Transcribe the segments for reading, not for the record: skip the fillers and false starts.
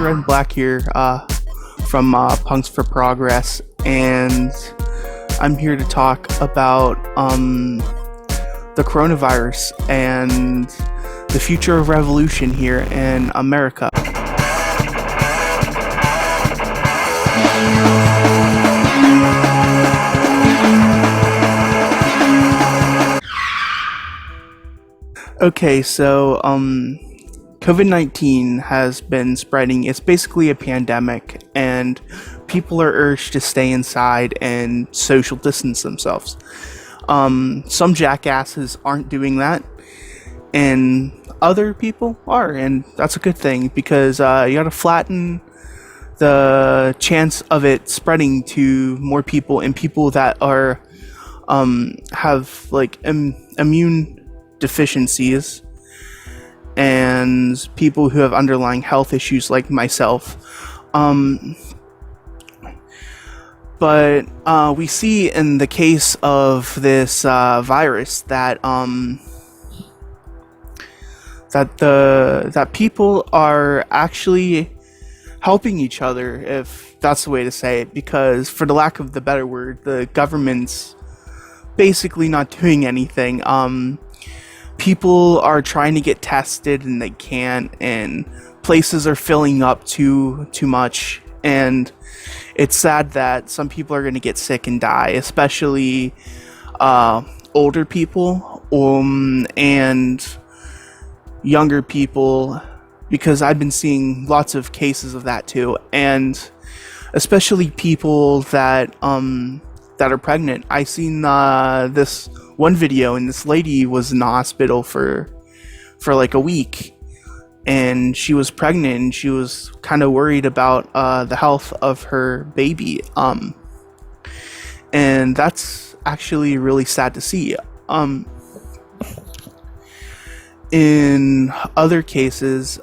Red and Black here from Punks for Progress, and I'm here to talk about the coronavirus and the future of revolution here in America. Okay, so COVID-19 has been spreading. It's basically a pandemic, and people are urged to stay inside and social distance themselves. Some jackasses aren't doing that, and other people are, and that's a good thing, because you gotta flatten the chance of it spreading to more people, and people that are have like immune deficiencies and people who have underlying health issues like myself. But we see in the case of this virus that that people are actually helping each other, if that's the way to say it, because for the lack of the better word, the government's basically not doing anything. People are trying to get tested and they can't, and places are filling up too much, and it's sad that some people are going to get sick and die, especially older people and younger people, because I've been seeing lots of cases of that too, and especially people that are pregnant. I seen this one video, and this lady was in the hospital for like a week, and she was pregnant, and she was kind of worried about the health of her baby, and that's actually really sad to see. In other cases,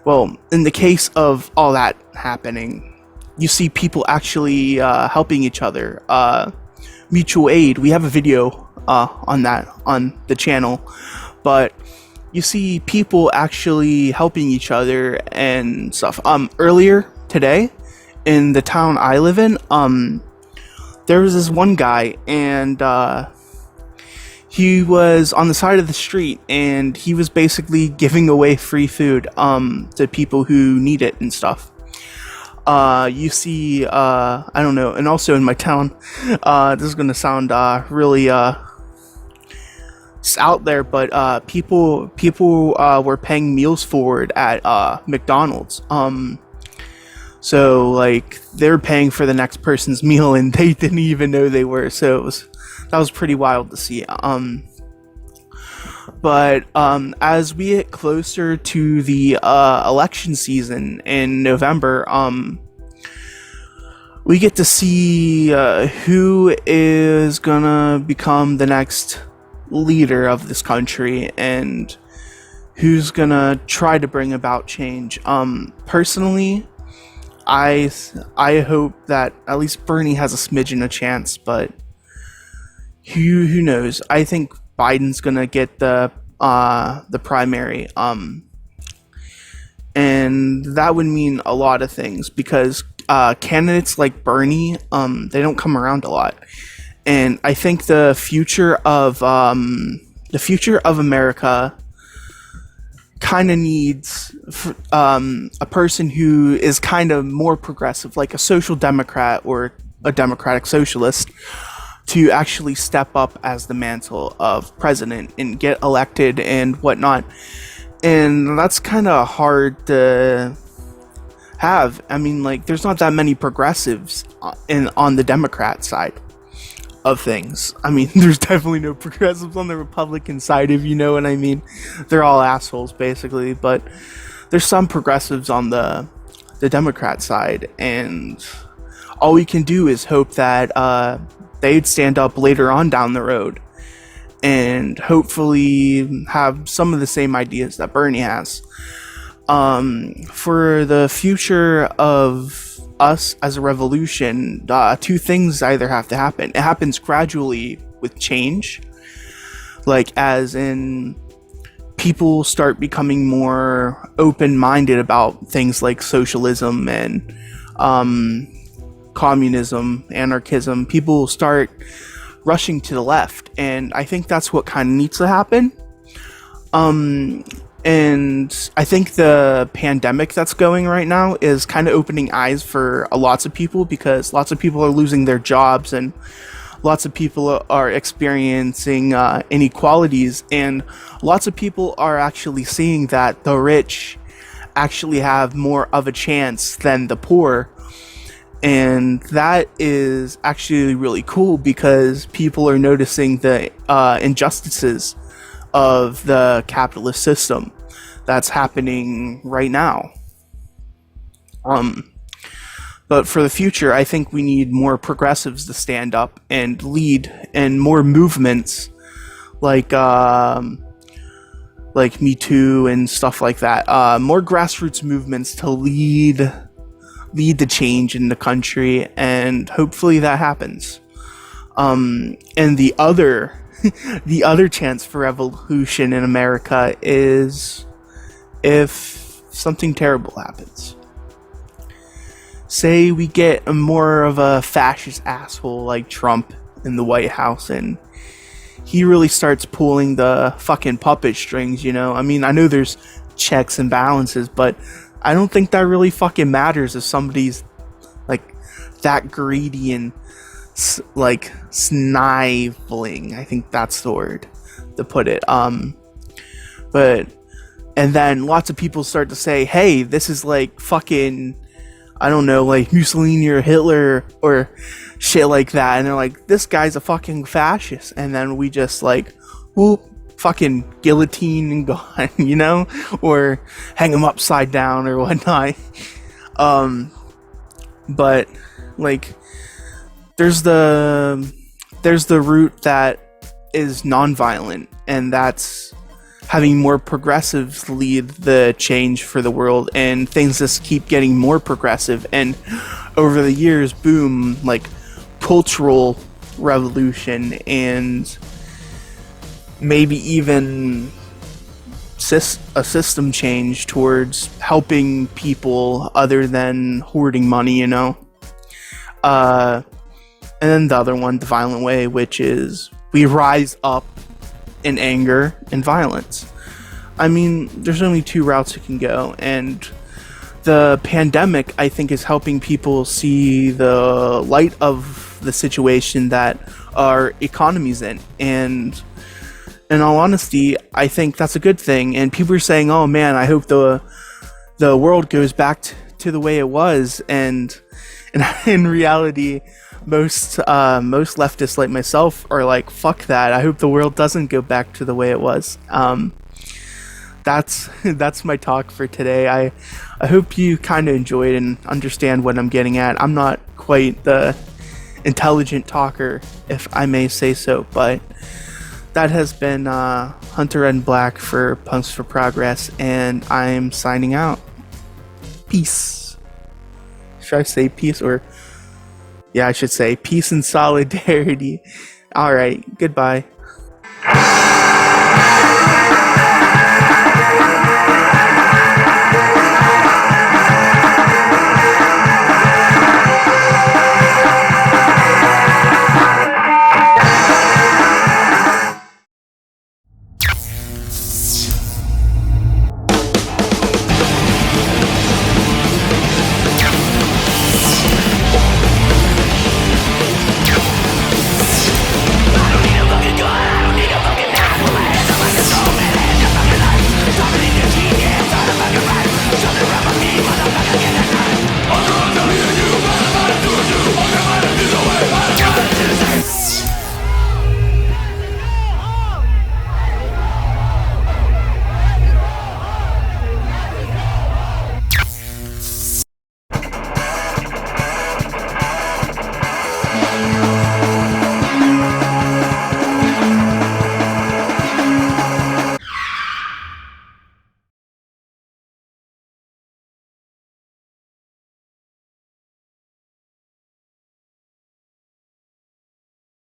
well, in the case of all that happening, you see people actually helping each other. Mutual aid. We have a video on that on the channel, but you see people actually helping each other and stuff. Earlier today, in the town I live in, there was this one guy, and he was on the side of the street, and he was basically giving away free food to people who need it and stuff. You see, I don't know, and also in my town, this is gonna sound really out there, but people were paying meals forward at McDonald's. So like they're paying for the next person's meal, and they didn't even know they were. So that was pretty wild to see. But as we get closer to the election season in November, we get to see who is gonna become the next leader of this country and who's gonna try to bring about change. Personally, I hope that at least Bernie has a smidgen of chance, but who knows? I think Biden's gonna get the primary, and that would mean a lot of things, because candidates like Bernie, they don't come around a lot, and I think the future of America kind of needs a person who is kind of more progressive, like a social democrat or a democratic socialist, to actually step up as the mantle of president and get elected and whatnot. And that's kind of hard to have. I mean, like, there's not that many progressives on the Democrat side of things. I mean, there's definitely no progressives on the Republican side, if you know what I mean. They're all assholes, basically, but there's some progressives on the Democrat side, and all we can do is hope that they'd stand up later on down the road and hopefully have some of the same ideas that Bernie has. For the future of us as a revolution, two things either have to happen. It happens gradually with change, like as in people start becoming more open-minded about things like socialism and um, communism, anarchism, people start rushing to the left, and I think that's what kind of needs to happen. Um, and I think the pandemic that's going right now is kind of opening eyes for lots of people, because lots of people are losing their jobs, and lots of people are experiencing inequalities, and lots of people are actually seeing that the rich actually have more of a chance than the poor. And that is actually really cool, because people are noticing the injustices of the capitalist system that's happening right now. Um, but for the future, I think we need more progressives to stand up and lead, and more movements like Me Too and stuff like that. More grassroots movements to lead the change in the country, and hopefully that happens. And the other the other chance for revolution in America is if something terrible happens. Say we get more of a fascist asshole like Trump in the White House, and he really starts pulling the fucking puppet strings, you know? I mean, I know there's checks and balances, but I don't think that really fucking matters if somebody's like that greedy and like sniveling. I think that's the word to put it. But and then lots of people start to say, "Hey, this is like fucking, I don't know, like Mussolini or Hitler or shit like that," and they're like, "This guy's a fucking fascist," and then we just like, whoop, fucking guillotine and gone, you know, or hang him upside down or whatnot. But like, there's the route that is nonviolent, and that's having more progressives lead the change for the world, and things just keep getting more progressive, and over the years, boom, like cultural revolution, and maybe even a system change towards helping people other than hoarding money, you know? And then the other one, the violent way, which is we rise up in anger and violence. I mean, there's only two routes you can go, and the pandemic, I think, is helping people see the light of the situation that our economy's in, and in all honesty, I think that's a good thing. And people are saying, "Oh man, I hope the world goes back to the way it was," and in reality, most leftists like myself are like, "Fuck that! I hope the world doesn't go back to the way it was." That's my talk for today. I hope you kind of enjoyed and understand what I'm getting at. I'm not quite the intelligent talker, if I may say so, but that has been Hunter and Black for Punks for Progress, and I'm signing out. Peace. Should I say peace, or yeah, I should say peace and solidarity. All right, goodbye.